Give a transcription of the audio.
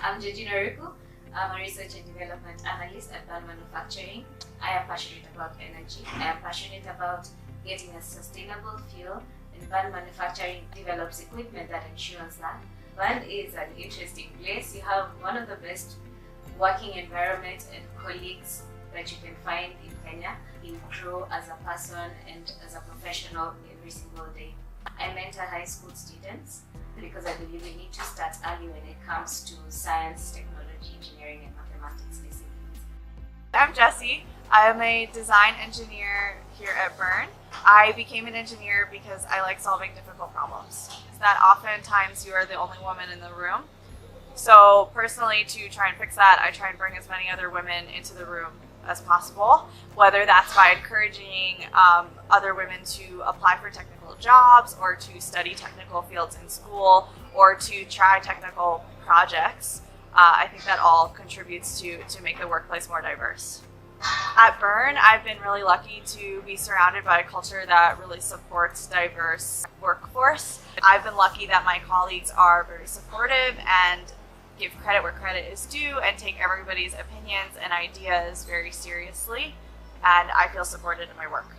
I'm Georgina Riku. I'm a research and development analyst at Band Manufacturing. I am passionate about energy. I am passionate about getting a sustainable fuel, and Band Manufacturing develops equipment that ensures that. Band is an interesting place. You have one of the best working environments and colleagues that you can find in Kenya. You grow as a person and as a professional every single day. I mentor high school students because I believe we need to start early when it comes to science, technology, engineering, and mathematics disciplines. I'm Jessie. I'm a design engineer here at Bern. I became an engineer because I like solving difficult problems. That oftentimes you are the only woman in the room. So personally, to try and fix that, I try and bring as many other women into the room as possible, whether that's by encouraging other women to apply for technical jobs or to study technical fields in school or to try technical projects. I think that all contributes to make the workplace more diverse. At Bern, I've been really lucky to be surrounded by a culture that really supports diverse workforce. I've been lucky that my colleagues are very supportive and give credit where credit is due and take everybody's opinions and ideas very seriously, and I feel supported in my work.